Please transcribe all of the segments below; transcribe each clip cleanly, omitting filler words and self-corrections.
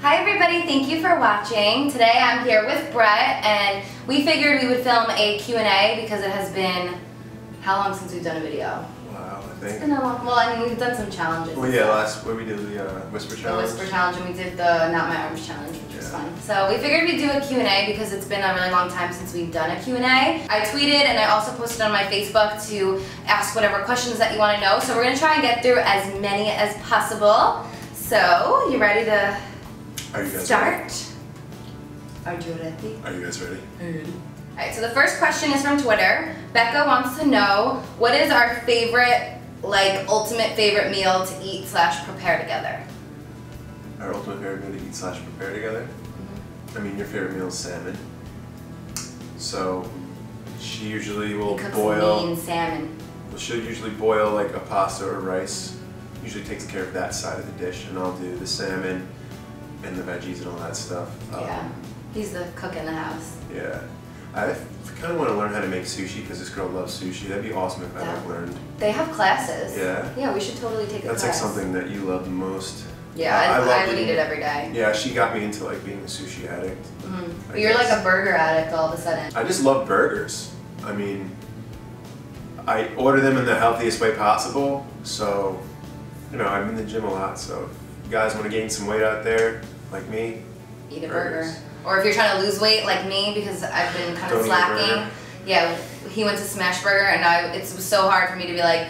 Hi everybody, thank you for watching. Today I'm here with Brett and we figured we would film a Q&A because it has been, how long since we've done a video? Wow, I think. It's been a long, well I mean we've done some challenges. Well yeah, last, where we did the Whisper Challenge. The Whisper Challenge, and we did the Not My Arms Challenge, which was fun. So we figured we'd do a Q&A because it's been a really long time since we've done a Q&A. I tweeted and I also posted on my Facebook to ask whatever questions that you want to know. So we're going to try and get through as many as possible. So, you ready to start? Are you guys ready? Alright, so the first question is from Twitter. Becca wants to know, what is our favorite, like, ultimate favorite meal to eat / prepare together? Our ultimate favorite meal to eat / prepare together? I mean, your favorite meal is salmon. So, she usually will boil... mean salmon. Well, she'll usually boil, like, a pasta or rice. Usually takes care of that side of the dish, and I'll do the salmon and the veggies and all that stuff. Yeah, he's the cook in the house. Yeah. I kind of want to learn how to make sushi because this girl loves sushi. That'd be awesome if I like learned. They have classes. Yeah? Yeah, we should totally take a class. That's like something that you love the most. Yeah, I would eat it every day. Yeah, she got me into like being a sushi addict. But you're like a burger addict all of a sudden. I just love burgers. I mean, I order them in the healthiest way possible. So, you know, I'm in the gym a lot, so if you guys want to gain some weight out there, like me, eat a burger. Or if you're trying to lose weight like me, because I've been kind of slacking. Yeah, he went to Smash Burger and it was so hard for me to be like,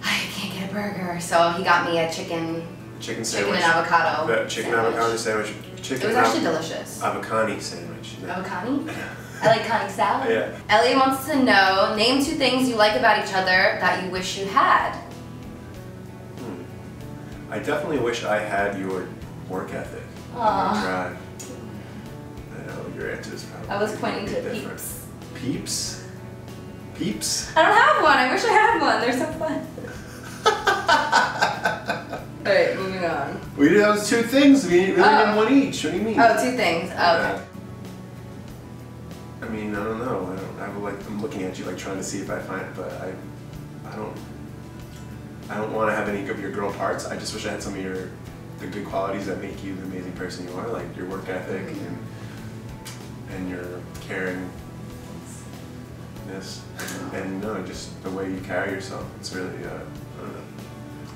I can't get a burger. So he got me a chicken sandwich. And avocado avocado sandwich. It was actually delicious. Avocado sandwich. Avocado? I like conny salad. Yeah. Ellie wants to know, name 2 things you like about each other that you wish you had. I definitely wish I had your work ethic. Aww. Drive. I know your answer is probably. I was pointing to different. Peeps. Peeps? Peeps? I don't have one. I wish I had one. They're so fun. Alright, moving on. We did those 2 things. We really did one each. What do you mean? Oh, 2 things. Oh, okay. I mean, I don't know. I'm looking at you like trying to see if I find it, but I don't want to have any of your girl parts. I just wish I had some of the good qualities that make you the amazing person you are, like your work ethic and your caringness, and just the way you carry yourself. It's really, I don't know.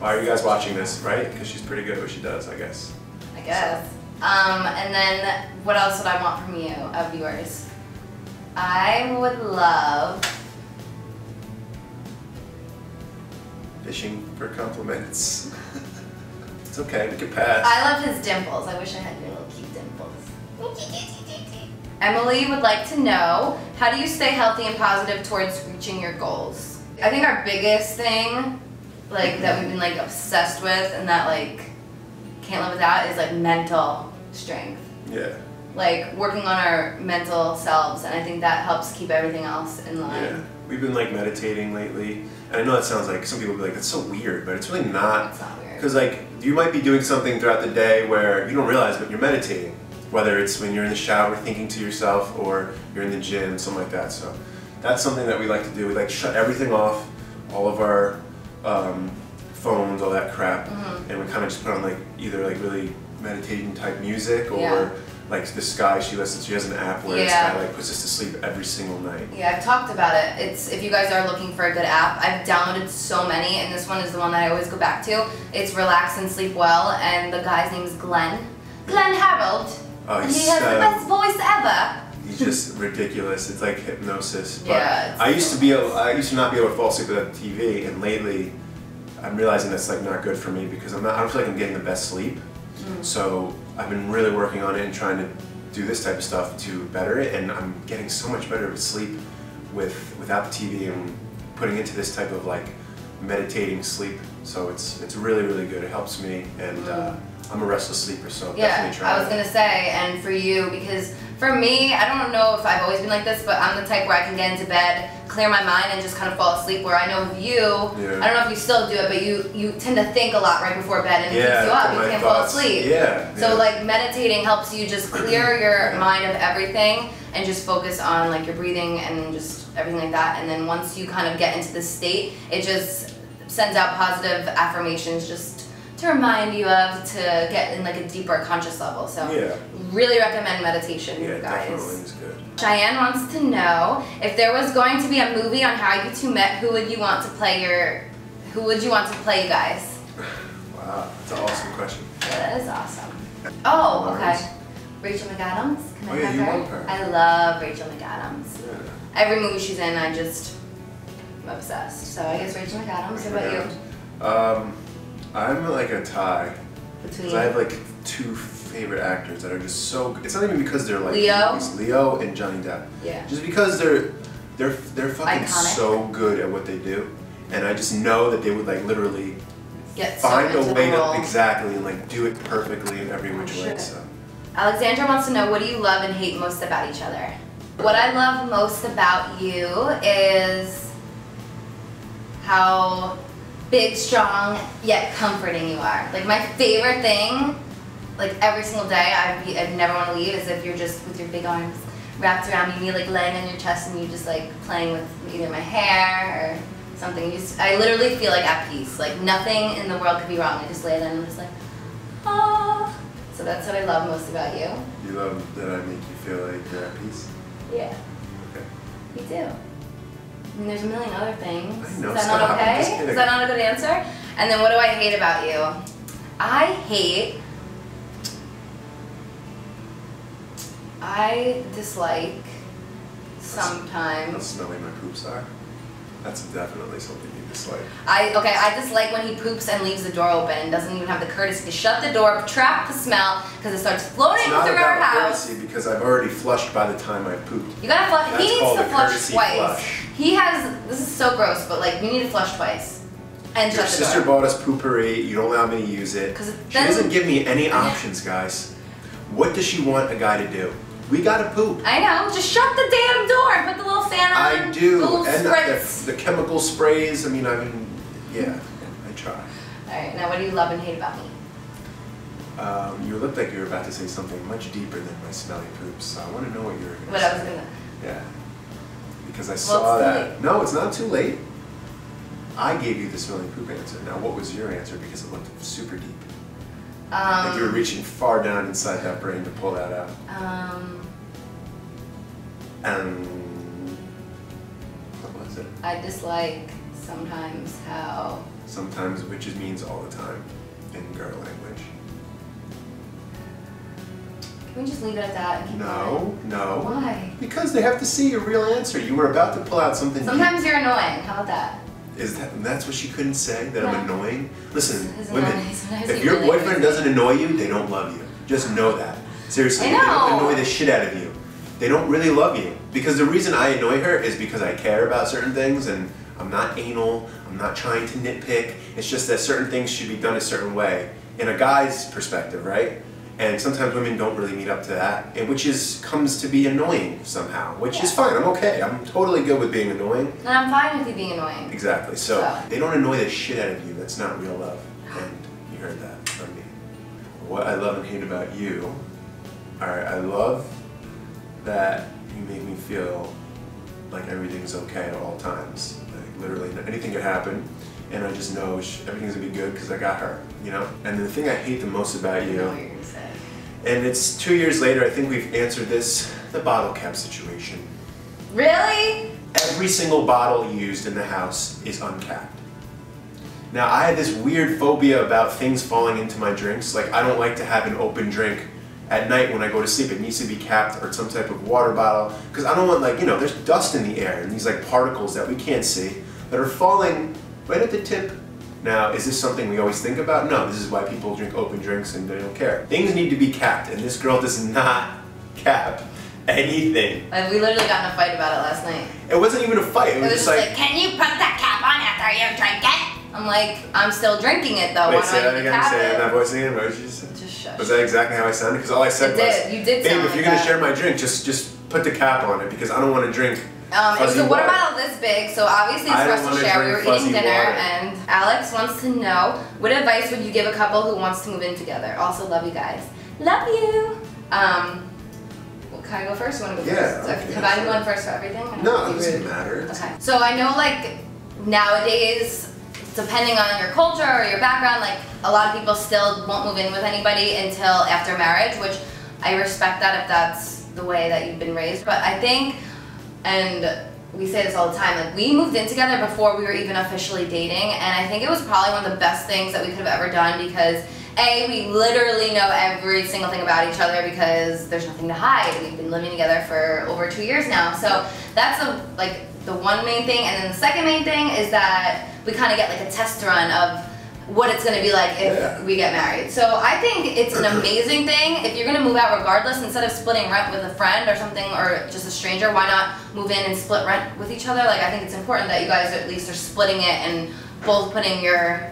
Why are you guys watching this, right? Because she's pretty good at what she does, I guess. I guess. And then what else would I want from you, of yours? I would love... fishing for compliments. It's okay, we can pass. I love his dimples. I wish I had your little cute dimples. Emily would like to know, how do you stay healthy and positive towards reaching your goals? I think our biggest thing, like, that we've been like obsessed with and that like can't live without is like mental strength. Yeah. Like working on our mental selves, and I think that helps keep everything else in line. Yeah. We've been like meditating lately. And I know that sounds like, some people will be like, that's so weird, but it's really not. It's not weird. Because like, you might be doing something throughout the day where you don't realize, but you're meditating. Whether it's when you're in the shower thinking to yourself, or you're in the gym, something like that. So that's something that we like to do. We like shut everything off, all of our phones, all that crap, and we kind of just put on like either like really meditating type music, or like the Sky, she has an app where the Sky like puts us to sleep every single night. Yeah, I've talked about it. If you guys are looking for a good app, I've downloaded so many, and this one is the one that I always go back to. It's Relax and Sleep Well, and the guy's name is Glenn Harold. Oh, and he has the best voice ever. He's just ridiculous. It's like hypnosis. But yeah, I used to not be able to fall asleep without the TV, and lately I'm realizing that's like not good for me because I don't feel like I'm getting the best sleep. So I've been really working on it and trying to do this type of stuff to better it, and I'm getting so much better at sleep without the TV and putting into this type of like meditating sleep. So it's really, really good. It helps me, and I'm a restless sleeper, so definitely try. I was gonna say, and for you, because for me, I don't know if I've always been like this, but I'm the type where I can get into bed, clear my mind, and just kind of fall asleep. Where I know with you, I don't know if you still do it, but you tend to think a lot right before bed, and it keeps you up. You can't fall asleep. So like meditating helps you just clear your mind of everything and just focus on like your breathing and just everything like that. And then once you kind of get into this state, it just sends out positive affirmations just to remind you of to get in like a deeper conscious level. So really recommend meditation, you guys. Definitely is good. Cheyenne wants to know if there was going to be a movie on how you two met, who would you want to play you guys? Wow, that's an awesome question. Yeah, that is awesome. Oh, okay. Rachel McAdams. Can I have you her? love her. I love Rachel McAdams. Yeah. Every movie she's in, I'm obsessed. So I guess Rachel McAdams. What about you? I'm like a tie. Between? Because I have like two favorite actors that are just so good. It's not even because they're like Leo and Johnny Depp. Yeah. Just because they're fucking Iconic. so good at what they do, and I just know that they would like literally Get find so a way into the role. to exactly and like do it perfectly in every which way. So. Alexandra wants to know, what do you love and hate most about each other? What I love most about you is how big, strong, yet comforting you are. Like my favorite thing, like every single day, I'd never want to leave, is if you're just with your big arms wrapped around me, like laying on your chest, and you just like playing with either my hair or something. I literally feel like at peace. Like nothing in the world could be wrong. I just lay there and I'm just like, ah. So that's what I love most about you. You love that I make you feel like you're at peace? Yeah. Okay. Me too. I mean, there's a million other things. I know, Is that not stop. I'm just okay? kidding. Is that not a good answer? And then what do I hate about you? I dislike sometimes. How smelly my poops are. That's definitely something you dislike. I dislike when he poops and leaves the door open and doesn't even have the courtesy to shut the door, trap the smell, because it starts floating through our house. Courtesy because I've already flushed by the time I've pooped. You gotta flush. He needs to flush twice. Flush. He has. This is so gross, but like you need to flush twice and Your shut the door. sister bought us Poopery. You don't allow me to use it. She doesn't give me any options, guys. What does she want a guy to do? We gotta poop. I know. Just shut the damn door and put the little fan on. I do. The little and spritz. the chemical sprays. I mean, yeah, I try. All right. Now, what do you love and hate about me? You looked like you were about to say something much deeper than my smelly poops. So I want to know what you were going to say. What I was gonna. Yeah. Because I saw that. No, it's not too late. I gave you the smelly poop answer. Now, what was your answer? Because it looked super deep. Like you were reaching far down inside that brain to pull that out. What was it? I dislike sometimes how. Sometimes, which means all the time in girl language. Can we just leave it at that? And keep No, no. Why? Because they have to see your real answer. You were about to pull out something. Sometimes you're annoying. How about that? That's what she couldn't say? That I'm annoying? Listen, women, if your your boyfriend doesn't annoy you, they don't love you. Just know that. Seriously, I they don't know. annoy the shit out of you. They don't really love you. Because the reason I annoy her is because I care about certain things and I'm not anal, I'm not trying to nitpick. It's just that certain things should be done a certain way. In a guy's perspective, right? And sometimes women don't really meet up to that, and which comes to be annoying somehow, which is fine. I'm okay. I'm totally good with being annoying. And I'm fine with you being annoying. Exactly. So they don't annoy the shit out of you. That's not real love. And you heard that from me. What I love and hate about you. Alright, I love that you make me feel like everything's okay at all times. Like literally anything could happen. And I just know everything's gonna be good because I got her, you know? And the thing I hate the most about you, and it's 2 years later, I think we've answered this, the bottle cap situation. Really? Every single bottle used in the house is uncapped. Now, I have this weird phobia about things falling into my drinks. Like, I don't like to have an open drink at night when I go to sleep. It needs to be capped, or some type of water bottle, because I don't want, like, you know, there's dust in the air and these like particles that we can't see that are falling right at the tip. Now, is this something we always think about? No, this is why people drink open drinks and they don't care. Things need to be capped, and this girl does not cap anything. Like, we literally got in a fight about it last night. It wasn't even a fight. It was just like, can you put that cap on after you drink it? I'm like, I'm still drinking it though. Wait, say that again. Say it in that voice again. What did you say? Just shush. Was that exactly how I sounded? Because all I said was, you did babe, sound if you're like gonna that. share my drink, just put the cap on it because I don't want to drink. It was a water bottle this big, so obviously it's for us to share. We were eating dinner, and Alex wants to know, what advice would you give a couple who wants to move in together? Also, love you guys. Love you. Well, can I go first? You want to go first? Okay, Have I gone first for everything? No, it doesn't matter. Okay. So I know, like, nowadays, depending on your culture or your background, like a lot of people still won't move in with anybody until after marriage, which I respect that if that's the way that you've been raised. But I think, and we say this all the time, like we moved in together before we were even officially dating, and I think it was probably one of the best things that we could have ever done because A, we literally know every single thing about each other because there's nothing to hide. We've been living together for over 2 years now. So that's the one main thing. And then the second main thing is that we kind of get like a test run of what it's going to be like if we get married. So I think it's an amazing thing. If you're going to move out regardless, instead of splitting rent with a friend or something or just a stranger, why not move in and split rent with each other? Like I think it's important that you guys at least are splitting it and both putting your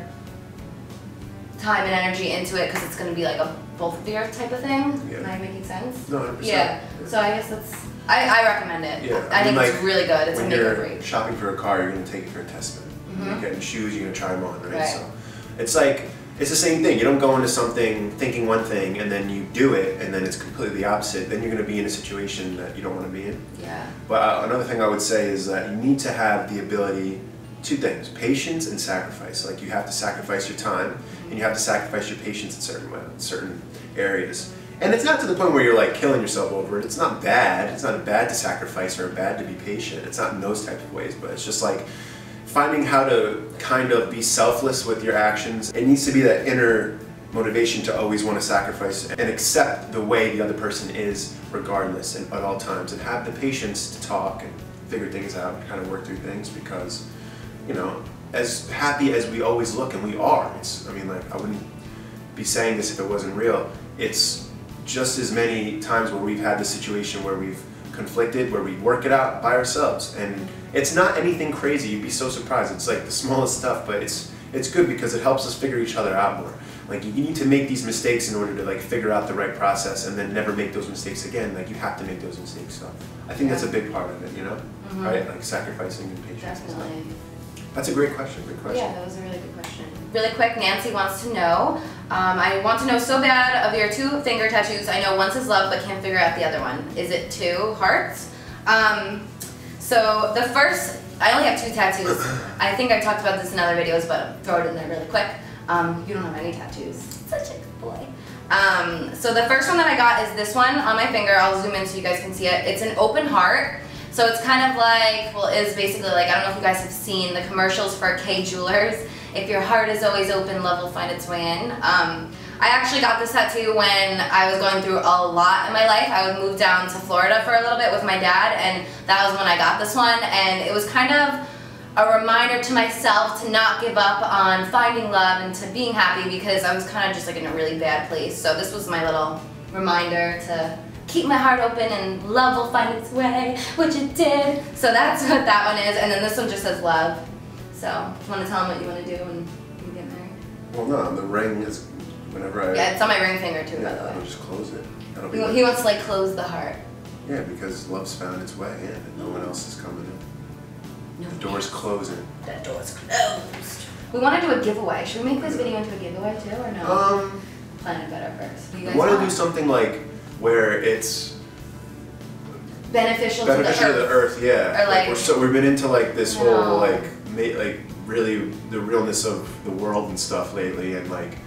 time and energy into it because it's going to be like a both of your type of thing. Yeah. Am I making sense? No, 100%. Yeah. So I guess that's, I recommend it. Yeah. I think it's really good. It's a make or break. When you're shopping for a car, you're going to take it for a test fit. Mm-hmm. You're getting shoes, you're going to try them on, right? So it's like, it's the same thing. You don't go into something thinking one thing and then you do it and then it's completely the opposite. Then you're going to be in a situation that you don't want to be in. Yeah. But another thing I would say is that you need to have the ability, two things, patience and sacrifice. Like you have to sacrifice your time and you have to sacrifice your patience in certain areas. And it's not to the point where you're like killing yourself over it. It's not bad. It's not bad to sacrifice or bad to be patient. It's not in those types of ways, but it's just like finding how to kind of be selfless with your actions. It needs to be that inner motivation to always want to sacrifice and accept the way the other person is regardless and at all times, and have the patience to talk and figure things out and kind of work through things because, you know, as happy as we always look, and we are, I mean, like, I wouldn't be saying this if it wasn't real. It's just as many times where we've had the situation where we've conflicted, where we work it out by ourselves, and it's not anything crazy. You'd be so surprised. It's like the smallest stuff, but it's good because it helps us figure each other out more. Like you need to make these mistakes in order to like figure out the right process and then never make those mistakes again. Like you have to make those mistakes. So I think that's a big part of it, you know, right? Like sacrificing and patience. Definitely. That's a great question. Good question. Yeah, that was a really good question. Really quick, Nancy wants to know. I want to know so bad of your 2 finger tattoos. I know one says love, but can't figure out the other one. Is it 2 hearts? So the first, I only have 2 tattoos. I think I talked about this in other videos, but I'll throw it in there really quick. You don't have any tattoos. Such a good boy. So the first one that I got is this one on my finger. I'll zoom in so you guys can see it. It's an open heart. So it's kind of like, well, it's basically like, I don't know if you guys have seen the commercials for Kay Jewelers. If your heart is always open, love will find its way in. I actually got this tattoo when I was going through a lot in my life. I would move down to Florida for a little bit with my dad, and that was when I got this one. And it was kind of a reminder to myself to not give up on finding love and to being happy because I was kind of just like in a really bad place. So this was my little reminder to keep my heart open and love will find its way, which it did. So that's what that one is. And then this one just says love. So, do you want to tell them what you want to do when you get married? Well, no, the ring is whenever I... Yeah, it's on my ring finger too, by the way. I'll just close it. He wants to like close the heart. Yeah, because love's found its way in and no one else is coming in. No. The door's closing. That door's closed. We want to do a giveaway. Should we make this video into a giveaway too, or no? Plan it better first. You guys want to do something like where it's beneficial to the earth, yeah. Or like we've been into like this whole like really the realness of the world and stuff lately, and like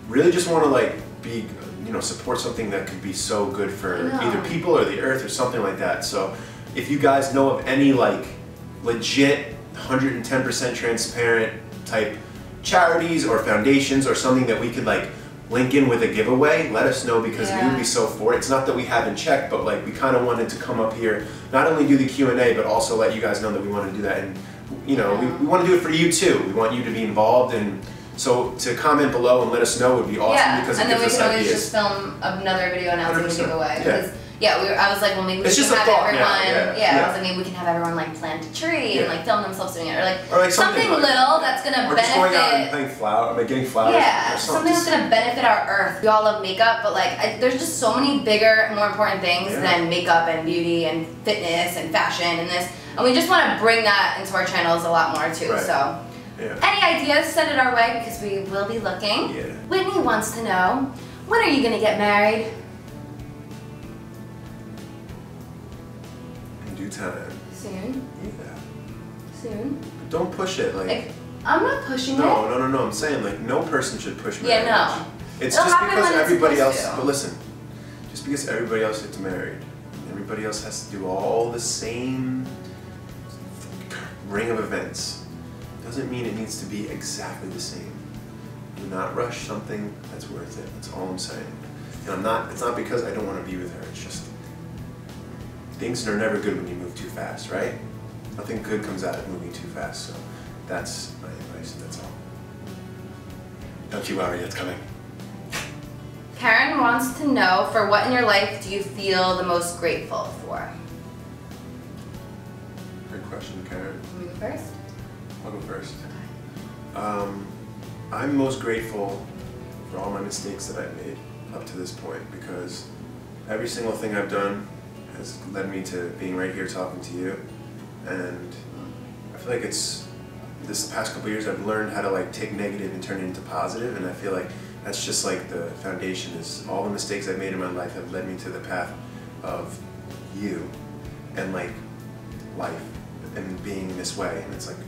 really just want to like be, you know, support something that could be so good for either people or the earth or something like that. So if you guys know of any like legit 110% transparent type charities or foundations or something that we could like link in with a giveaway, let us know because we would be so for it. It's not that we haven't checked, but like we kind of wanted to come up here, not only do the Q&A, but also let you guys know that we want to do that. And you know, we want to do it for you too. We want you to be involved, and so to comment below and let us know would be awesome because it gives us ideas. And then we can always just film another video announcing the giveaway. Because I was like, well, maybe we can have everyone. I was like, maybe we can have everyone like plant a tree and like film themselves doing it, or like something little that's gonna benefit. Just going out and playing flower, like getting flowers. Yeah, something that's gonna benefit our earth. We all love makeup, but like there's just so many bigger, more important things than makeup and beauty and fitness and fashion and this. And we just want to bring that into our channels a lot more too. So, any ideas, send it our way because we will be looking. Whitney wants to know, when are you gonna get married? Time. Soon? Yeah. Soon? Don't push it, like I'm not pushing it. No. I'm saying like no person should push marriage. Yeah, no. It's It'll just happen because when it's everybody else. supposed to. But listen, just because everybody else gets married, everybody else has to do all the same ring of events, doesn't mean it needs to be exactly the same. Do not rush something that's worth it. That's all I'm saying. And it's not because I don't want to be with her. It's just things are never good when you move too fast, right? Nothing good comes out of moving too fast. So that's my advice. That's all. Don't you worry, it's coming. Karen wants to know, for what in your life do you feel the most grateful for? Good question, Karen. You go first? I'll go first. Okay. I'm most grateful for all my mistakes that I've made up to this point, because every single thing I've done has led me to being right here talking to you, and I feel like it's this past couple years I've learned how to like take negative and turn it into positive, and I feel like that's just like the foundation. Is all the mistakes I've made in my life have led me to the path of you and like life and being this way, and it's like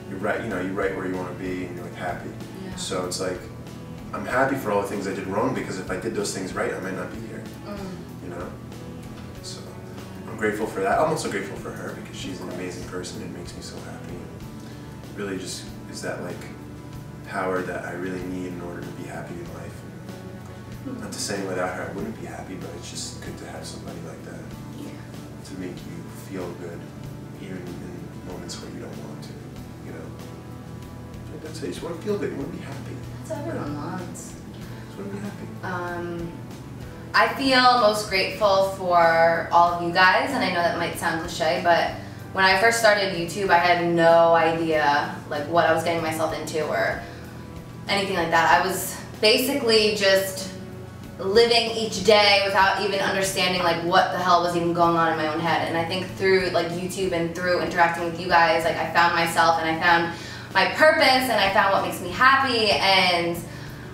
you're right, you're right where you want to be and you're like happy. Yeah. So it's like I'm happy for all the things I did wrong, because if I did those things right, I might not be here. So I'm grateful for that. I'm also grateful for her, because she's an amazing person and makes me so happy. And really just is that like power that I really need in order to be happy in life. Not to say without her I wouldn't be happy, but it's just good to have somebody like that to make you feel good, even in moments where you don't want to. That's it. You just want to feel good. You want to be happy. That's what everyone wants. Just want to be happy. I feel most grateful for all of you guys, and I know that might sound cliche, but when I first started YouTube, I had no idea like what I was getting myself into or anything like that. I was basically just living each day without even understanding like what the hell was even going on in my own head. And I think through like YouTube and through interacting with you guys, like I found myself and I found my purpose, and I found what makes me happy. And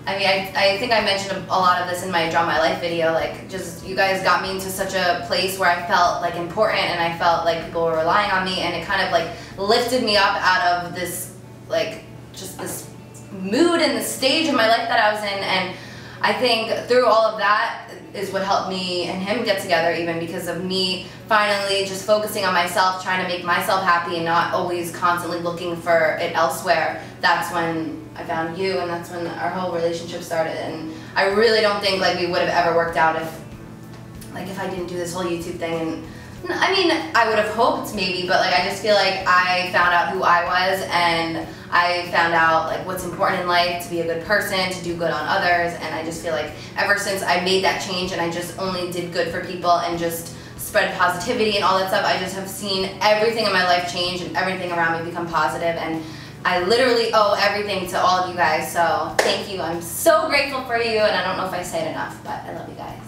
I mean, I think I mentioned a lot of this in my Draw My Life video, like just you guys got me into such a place where I felt like important, and I felt like people were relying on me, and it kind of like lifted me up out of this like just this mood and the stage of my life that I was in. And I think through all of that is what helped me and him get together, even because of me finally just focusing on myself, trying to make myself happy and not always constantly looking for it elsewhere. That's when I found you, and that's when our whole relationship started. And I really don't think like we would have ever worked out if I didn't do this whole YouTube thing. And I mean, I would have hoped maybe, but like I just feel like I found out who I was, and I found out like what's important in life, to be a good person, to do good on others. And I just feel like ever since I made that change and I just only did good for people and just spread positivity and all that stuff, I just have seen everything in my life change and everything around me become positive. And I literally owe everything to all of you guys, so thank you. I'm so grateful for you, and I don't know if I say it enough, but I love you guys.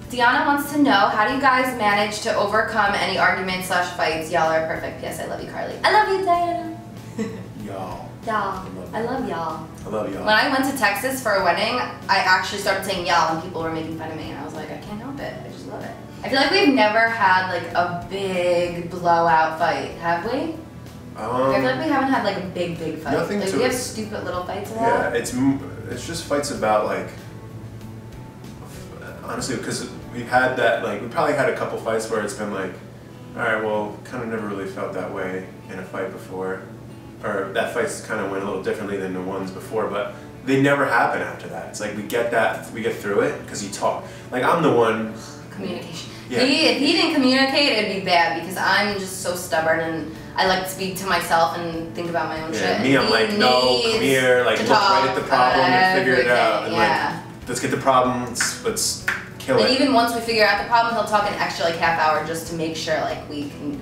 Deanna wants to know, how do you guys manage to overcome any arguments / fights? Y'all are perfect. P.S. I love you, Carly. I love you, Diana. Y'all. Y'all. I love y'all. I love y'all. When I went to Texas for a wedding, I actually started saying y'all, and people were making fun of me, and I was like, I can't help it. I just love it. I feel like we've never had like a big blowout fight, have we? I feel like we haven't had like a big fight. Nothing like to we have it. stupid little fights a lot. Yeah, it's just fights about like, honestly, because we've had that, like we probably had a couple fights where it's been like, all right, well, kind of never really felt that way in a fight before, or that fights kind of went a little differently than the ones before, but they never happen after that. It's like we get through it because you talk. Like I'm the one. Communication. Yeah. If he didn't communicate, it'd be bad, because I'm just so stubborn and I like to speak to myself and think about my own shit. Me, I'm like, no, come here, like look right at the problem and figure it out, and like let's get the problem, let's kill it. And even once we figure out the problem, he'll talk an extra like half hour just to make sure like we can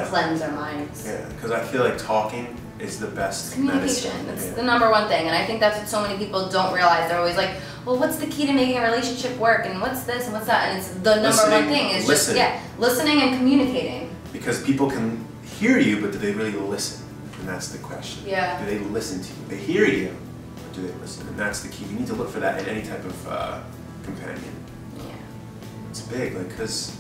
cleanse our minds. Yeah, because I feel like talking is the best communication. medicine. It's the #1 thing, and I think that's what so many people don't realize. They're always like, well, what's the key to making a relationship work, and what's this and what's that, and it's the #1 thing is just listening and communicating. Because people can hear you, but do they really listen? And that's the question. Yeah. Do they listen to you? They hear you, but do they listen? And that's the key. You need to look for that in any type of companion. Yeah. It's big, like, because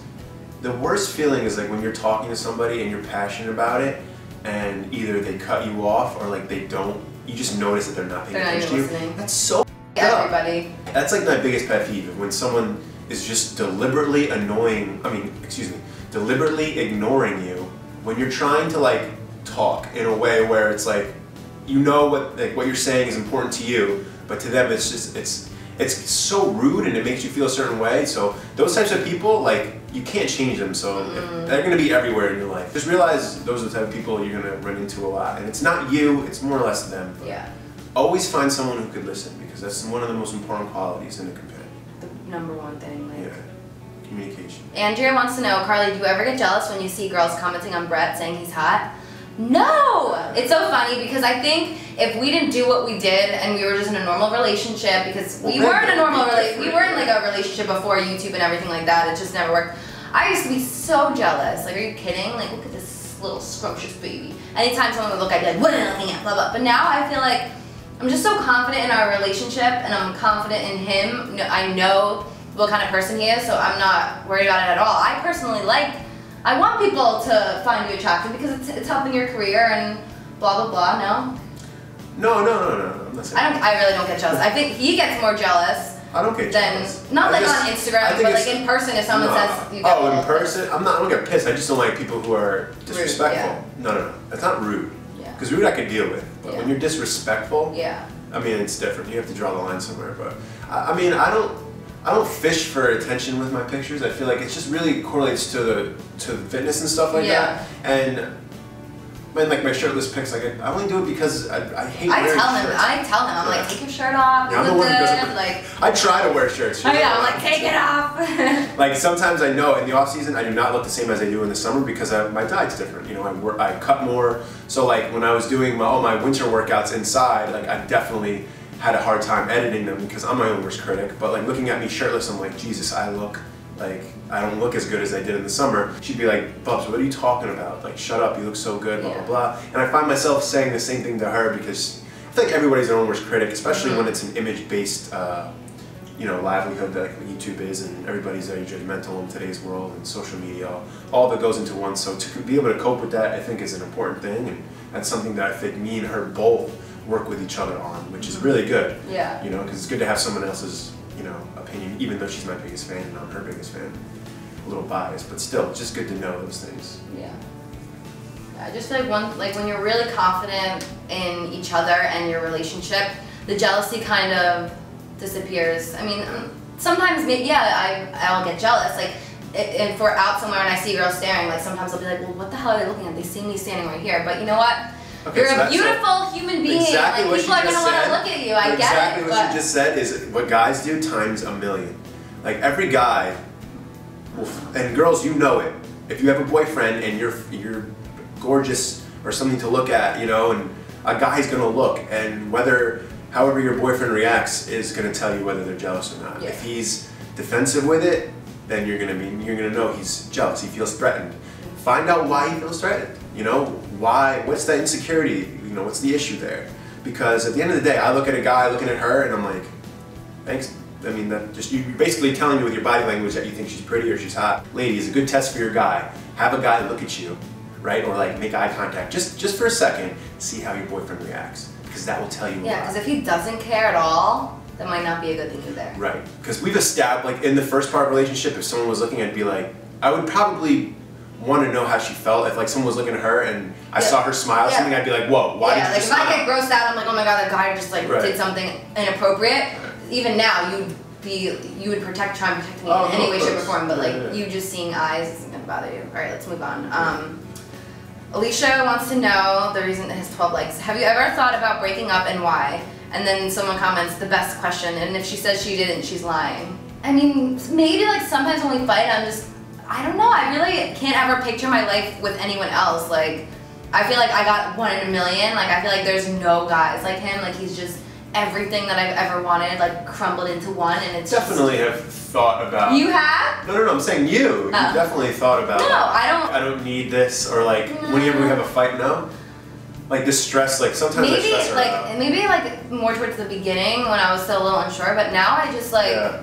the worst feeling is like when you're talking to somebody and you're passionate about it, and either they cut you off or like they don't. You just notice that they're not paying attention to you. Listening. That's so everybody. That's like my biggest pet peeve, when someone is just deliberately deliberately ignoring you when you're trying to like talk in a way where it's like, you know what you're saying is important to you, but to them it's just it's so rude and it makes you feel a certain way. So those types of people, like, you can't change them, so they're going to be everywhere in your life. Just realize those are the type of people you're going to run into a lot, and it's not you, it's more or less them. Yeah. Always find someone who could listen, because that's one of the most important qualities in a companion. The number one thing, like. Yeah. Communication. Andrea wants to know, Carly, do you ever get jealous when you see girls commenting on Brett saying he's hot? No! It's so funny because I think if we didn't do what we did and we were just in a normal relationship, because we weren't in like a relationship before YouTube and everything like that, it just never worked. I used to be so jealous. Like, are you kidding? Like, look at this little scrumptious baby. Anytime someone would look, I'd be like, what are you looking at? Blah, blah. But now I feel like I'm just so confident in our relationship and I'm confident in him. I know what kind of person he is, so I'm not worried about it at all. I personally I want people to find you attractive because it's helping your career and blah blah blah. No. No. I'm not saying I really don't get jealous. I think he gets more jealous. I don't get jealous. Not like on Instagram, but like in person. If someone says you get in person, I don't get pissed. I just don't like people who are disrespectful. Rude, yeah. No. That's not rude. Yeah. Because rude I could deal with, but when you're disrespectful, yeah. I mean, it's different. You have to draw the line somewhere. But I mean, I don't fish for attention with my pictures. I feel like it just really correlates to the fitness and stuff like that. And when like my shirtless pics, like I only do it because I hate wearing shirts. I tell him, I'm like, take your shirt off. Yeah, you look good. Like, I try to wear shirts. I'm like, take it off. Like sometimes I know in the off season I do not look the same as I do in the summer because my diet's different. You know, I cut more. So like when I was doing all my winter workouts inside, like I definitely had a hard time editing them because I'm my own worst critic. But like looking at me shirtless, I'm like, Jesus, I don't look as good as I did in the summer. She'd be like, Bubs, what are you talking about? Like, shut up, you look so good, blah, blah, blah. And I find myself saying the same thing to her because I feel like everybody's their own worst critic, especially when it's an image-based, livelihood that YouTube is, and everybody's very judgmental in today's world and social media, all that goes into one. So to be able to cope with that, I think is an important thing, and that's something that I think me and her both work with each other on, which is really good. Yeah. You know, because it's good to have someone else's opinion, even though she's my biggest fan and I'm her biggest fan. A little biased, but still, it's just good to know those things. Yeah. I just feel like when you're really confident in each other and your relationship, the jealousy kind of disappears. I mean, sometimes, I'll get jealous. Like, if we're out somewhere and I see a girl staring, like sometimes I'll be like, well, what the hell are they looking at? They see me standing right here. But you know what? Okay, you're a beautiful human being. Exactly like, people are gonna want to look at you. I get it. Exactly what you just said is what guys do times a million. Like every guy, and girls, you know it. If you have a boyfriend and you're gorgeous or something to look at, and a guy's gonna look, and however your boyfriend reacts is gonna tell you whether they're jealous or not. Yeah. If he's defensive with it, then you're gonna know he's jealous. He feels threatened. Find out why he feels threatened. Why? What's that insecurity? What's the issue there? Because at the end of the day, I look at a guy looking at her, and I'm like, thanks. I mean, you're basically telling me with your body language that you think she's pretty or she's hot. Ladies, a good test for your guy. Have a guy look at you, right? Or like make eye contact, just for a second. See how your boyfriend reacts, because that will tell you. Yeah, because if he doesn't care at all, that might not be a good thing either. Right. Because we've established, like in the first part of the relationship, if someone was looking, I'd be like, I would probably want to know how she felt. If like someone was looking at her and I saw her smile or something, I'd be like, whoa, why did you if I get grossed out, I'm like, oh my god, that guy just did something inappropriate. Right. Even now, you would try and protect me in any way, shape, or form, but you just seeing eyes isn't gonna bother you. Alright, let's move on. Alicia wants to know the reason it has 12 likes. Have you ever thought about breaking up and why? And then someone comments, the best question, and if she says she didn't, she's lying. I mean, maybe like sometimes when we fight, I don't know, I really can't ever picture my life with anyone else. Like, I feel like I got one in a million. Like, I feel like there's no guys like him. Like, he's just everything that I've ever wanted, like, crumbled into one, and it's definitely have thought about. You have? No, I'm saying you. You definitely thought about. No, I don't need this, or like, whenever we have a fight, no? Like, this stress, like, sometimes I stress her out. Maybe, like, more towards the beginning when I was still a little unsure, but now I just, like,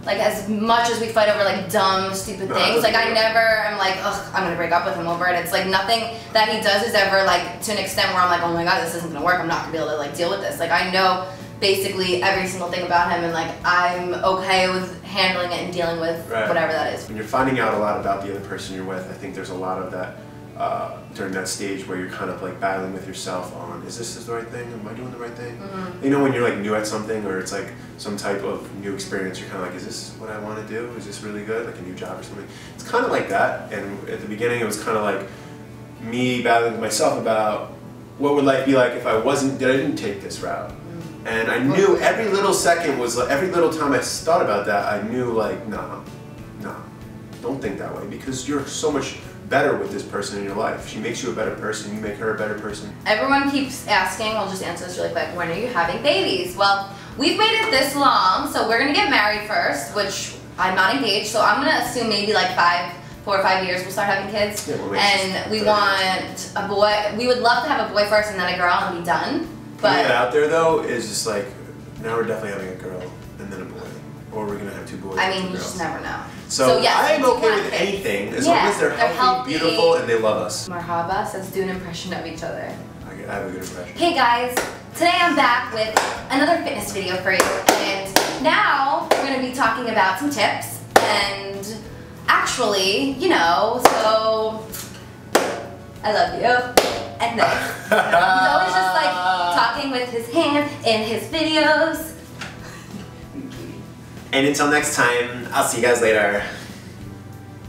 like as much as we fight over like dumb, stupid things, like I never am like, ugh, I'm gonna break up with him over it. It's like nothing that he does is ever like to an extent where I'm like, oh my god, this isn't gonna work. I'm not gonna be able to like deal with this. Like I know basically every single thing about him, and like I'm okay with handling it and dealing with whatever that is. When you're finding out a lot about the other person you're with, I think there's a lot of that during that stage where you're kind of like battling with yourself on, is this the right thing? Am I doing the right thing? You know, when you're like new at something, or it's like some type of new experience, you're kind of like, is this what I want to do? Is this really good? Like a new job or something? It's kind of like that. And at the beginning, it was kind of like me battling with myself about what would life be like if I didn't take this route. And I knew every little second was like, every little time I thought about that, I knew like, no, don't think that way, because you're so much better with this person in your life. She makes you a better person, you make her a better person. Everyone keeps asking, I'll just answer this really quick, when are you having babies? Well, we've made it this long, so we're gonna get married first, which I'm not engaged, so I'm gonna assume maybe like 4 or 5 years we'll start having kids. Yeah, and we want a boy. We would love to have a boy first and then a girl and be done. But putting it out there though is just like, now we're definitely having a girl and then a boy. Or we're gonna have 2 boys. I mean, you just never know. So yes, I'm okay with anything as long as they're healthy, beautiful, and they love us. Marhaba says do an impression of each other. I have a good impression. Hey guys, today I'm back with another fitness video for you, and now we're gonna be talking about some tips and actually, you know, so I love you. And this. He's always just like talking with his hand in his videos. And until next time, I'll see you guys later.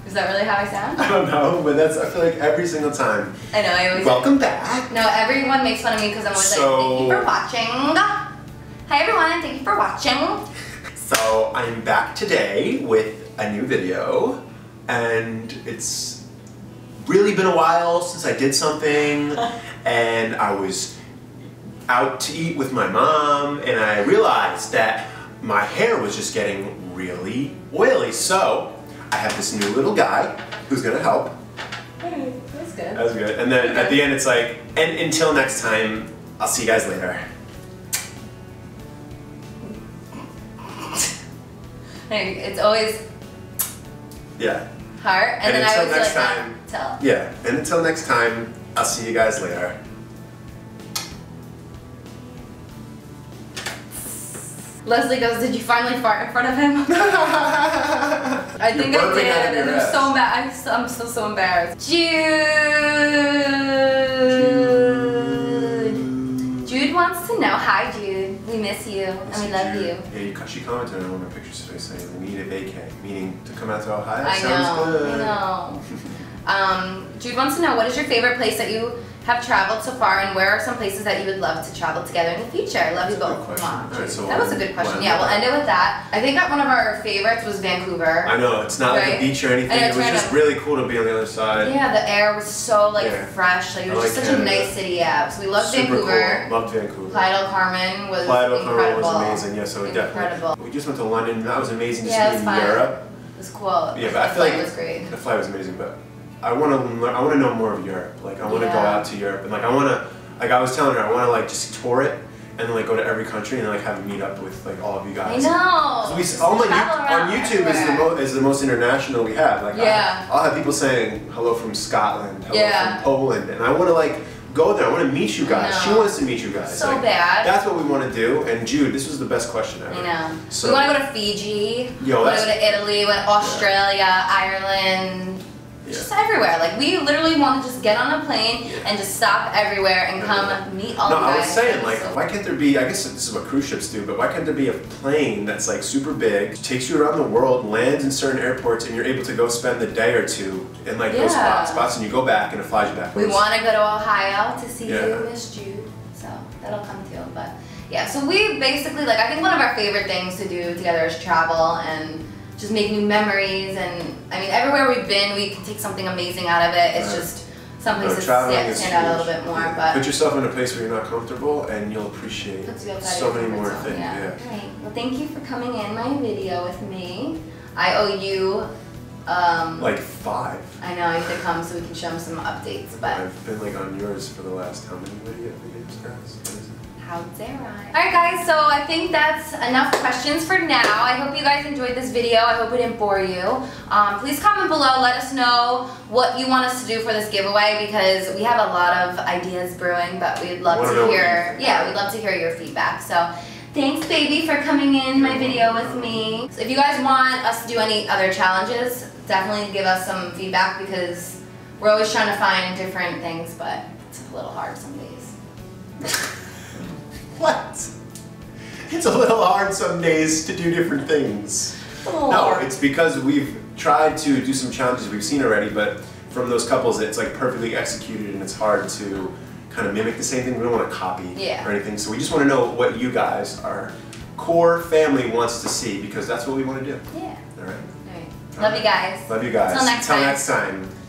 Is that really how I sound? I don't know, but that's, I feel like every single time. I know, I always Welcome back. No, everyone makes fun of me because I'm always like, thank you for watching. Hi everyone, thank you for watching. So I'm back today with a new video, and it's really been a while since I did something, and I was out to eat with my mom, and I realized that my hair was just getting really oily. So I have this new little guy who's gonna help. Hey, that's good. That was good. And then at the end it's like, and until next time, I'll see you guys later. Hey, it's always heart, and then I always next like time, tell. Yeah, and until next time, I'll see you guys later. Leslie goes, did you finally fart in front of him? I think I did, and I'm so mad. I'm so embarrassed. Jude wants to know, hi Jude, we miss you, and we love you. Yeah, she commented on one of my pictures today saying, we need a vacay, meaning to come out to Ohio. I Sounds good. I know. Jude wants to know, what is your favorite place that you have traveled so far, and where are some places that you would love to travel together in the future? I love you both. Right, so that was a good question. Yeah, we'll end it with that. I think that one of our favorites was Vancouver. I know, it's not like a beach or anything. It was just really cool to be on the other side. Yeah, the air was so like fresh. Like it was just such a nice city. Yeah, so we loved Vancouver. Cool. Loved Vancouver. Playa del Carmen was incredible. Was amazing. Yeah, so definitely. We just went to London. That was amazing. Just yeah, it was in Europe. It was cool. Yeah, but I feel like it was great. The flight was amazing, but I want to know more of Europe. Like I want to go out to Europe, and like I want to, like I was telling her, I want to like just tour it and then like go to every country and then like have a meet up with like all of you guys. I know. On YouTube is the most international we have. Like I'll have people saying hello from Scotland, hello from Poland, and I want to like go there. I want to meet you guys. She wants to meet you guys. So like, bad. That's what we want to do. And Jude, this was the best question ever. I know. So, we want to go to Fiji. We want to go to Italy. We want Australia, Ireland. Just everywhere. Like we literally want to just get on a plane and just stop everywhere and come meet all the guys. No, I was saying like, why can't there be, I guess this is what cruise ships do, but why can't there be a plane that's like super big, takes you around the world, lands in certain airports, and you're able to go spend the day or two in like those spots, and you go back and it flies you back. We want to go to Ohio to see you, Miss Jude. So that'll come too. But yeah, so we basically like, I think one of our favorite things to do together is travel and just make new memories, and I mean everywhere we've been we can take something amazing out of it. It's just some places stand out a little bit more. But put yourself in a place where you're not comfortable and you'll appreciate so many more things. Right. Well, thank you for coming in my video with me. I owe you like 5. I know, I need to come so we can show them some updates. But I've been like on yours for the last how many videos guys? How dare I? Alright guys, so I think that's enough questions for now. I hope you guys enjoyed this video. I hope it didn't bore you. Please comment below, let us know what you want us to do for this giveaway because we have a lot of ideas brewing, but we'd love to hear, we'd love to hear your feedback. So thanks baby for coming in my video with me. So if you guys want us to do any other challenges, definitely give us some feedback because we're always trying to find different things, but it's a little hard some days. What? It's a little hard some days to do different things. No, it's because we've tried to do some challenges we've seen already, but from those couples it's like perfectly executed and it's hard to kind of mimic the same thing. We don't want to copy or anything, so we just want to know what you guys, our core family, wants to see because that's what we want to do. Yeah. All right. Love you guys. Love you guys. Until next time. Until next time.